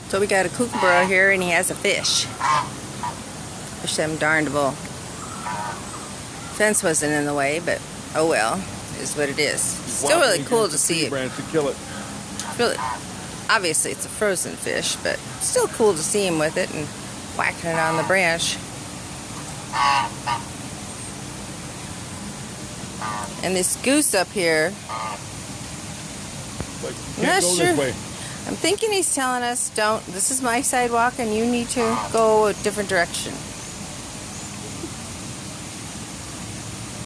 So we got a kookaburra here, and he has a fish. Fish them darnable. Fence wasn't in the way, but oh well, is what it is. Still really cool to see it. To kill it. Really, obviously it's a frozen fish, but still cool to see him with it and whacking it on the branch. And this goose up here, I'm not sure. I'm thinking he's telling us, don't, this is my sidewalk and you need to go a different direction.